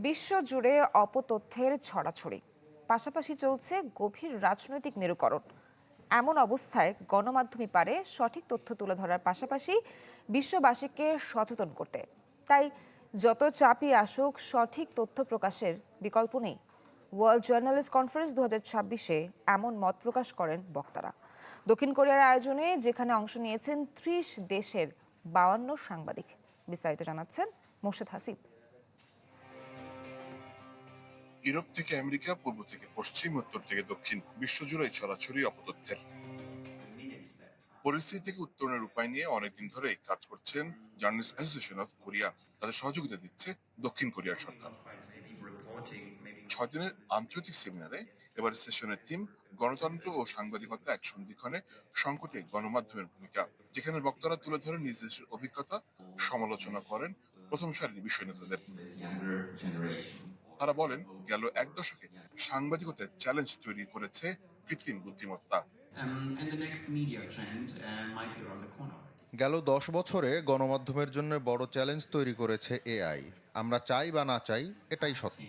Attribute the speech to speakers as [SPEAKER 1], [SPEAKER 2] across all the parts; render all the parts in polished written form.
[SPEAKER 1] বিশ্বজুড়ে অপতথ্যের ছড়াছড়ি, পাশাপাশি চলছে গভীর রাজনৈতিক মেরুকরণ। এমন অবস্থায় গণমাধ্যমই পারে সঠিক তথ্য তুলে ধরার পাশাপাশি বিশ্ববাসীকে সচেতন করতে। তাই যত চাপই আসুক, সঠিক তথ্য প্রকাশের বিকল্প নেই। ওয়ার্ল্ড জার্নালিস্ট কনফারেন্স 2026-এ এমন মত প্রকাশ করেন বক্তারা। দক্ষিণ কোরিয়ার আয়োজনে যেখানে অংশ নিয়েছেন 30 দেশের 52 সাংবাদিক। বিস্তারিত জানাচ্ছেন মোর্শেদ হাসিব।
[SPEAKER 2] ইউরোপ থেকে আমেরিকা, পূর্ব থেকে পশ্চিম, উত্তর থেকে দক্ষিণ, বিশ্বজুড়ে ছড়াছড়ি অপতথ্যের। পরিস্থিতি থেকে উত্তরণের উপায় নিয়ে অনেকদিন ধরেই কাজ করছেন জার্নালিস্ট অ্যাসোসিয়েশন অফ কোরিয়া। তাদের সহযোগিতা দিচ্ছে দক্ষিণ কোরিয়ার সরকার। 6 দিনের আন্তর্জাতিক সেমিনারে এবার সেশনের থিম গণতন্ত্র ও সাংবাদিকতা এক সন্ধিক্ষণে, সংকটে গণমাধ্যমের ভূমিকা। যেখানে বক্তারা তুলে ধরেন নিজ দেশের অভিজ্ঞতা, সমালোচনা করেন প্রথম সারির বিষয় নেতাদের। তারা বলেন, গেল এক দশকে সাংবাদিকতায় চ্যালেঞ্জ তৈরি করেছে কৃত্রিম বুদ্ধিমত্তা।
[SPEAKER 3] গেল 10 বছরে গণমাধ্যমের জন্য বড় চ্যালেঞ্জ তৈরি করেছে এআই। আমরা চাই বা না চাই, এটাই সত্য।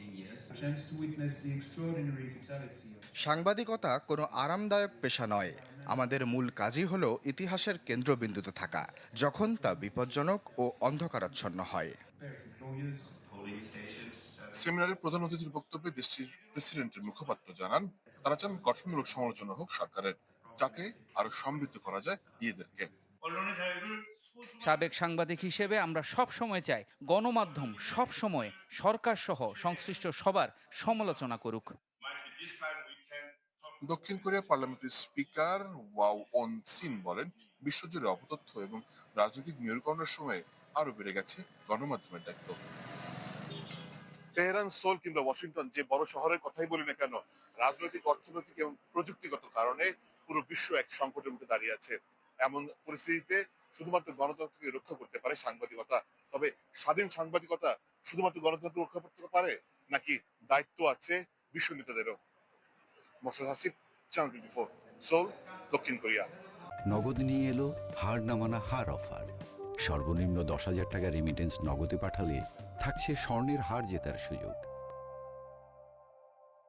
[SPEAKER 4] সাংবাদিকতা কোনো আরামদায়ক পেশা নয়। আমাদের মূল কাজই হলো ইতিহাসের কেন্দ্রবিন্দুতে থাকা, যখন তা বিপজ্জনক ও অন্ধকারাচ্ছন্ন হয়।
[SPEAKER 2] সেমিনারের প্রধান অতিথির বক্তব্যে দেশটির প্রেসিডেন্টের মুখপাত্র জানান, তারা চান গঠনমূলক সমালোচনা হোক সরকারের, যাতে আরো সমৃদ্ধ করা যায় নিজেদেরকে।
[SPEAKER 5] সাবেক সাংবাদিক হিসেবে আমরা সব সময় চাই গণমাধ্যম সব সময় সরকার সহ সংশ্লিষ্ট সবার সমালোচনা করুক।
[SPEAKER 2] দক্ষিণ কোরিয়া পার্লামেন্টের স্পিকার ওয়াও অন সিন বলেন, বিশ্বজুড়ে অপতথ্য এবং রাজনৈতিক মেরুকরণের সময়ে আরো বেড়ে গেছে গণমাধ্যমের দায়িত্ব। তেহরান, সোল কিংবা ওয়াশিংটন, যে বড় শহরের কথাই বলি না কেন, রাজনৈতিক, অর্থনৈতিক এবং প্রযুক্তিগত কারণে পুরো বিশ্ব এক সংকটের মুখে দাঁড়িয়ে আছে। এমন পরিস্থিতিতে শুধুমাত্র গণতন্ত্রকে রক্ষা করতে পারে সাংবাদিকতা। তবে স্বাধীন সাংবাদিকতা শুধুমাত্র গণতন্ত্র রক্ষা করতে পারে, নাকি দায়িত্ব আছে বিশ্ব নেতাদেরও? মোর্শেদ হাসিব, চ্যানেল 24, সোল, দক্ষিণ কোরিয়া।
[SPEAKER 6] নগদ নিয়ে এলো হার না মানা হার অফার। সর্বনিম্ন 10,000 টাকা রেমিটেন্স নগদে পাঠালে থাকছে স্বর্ণের হার জেতার সুযোগ।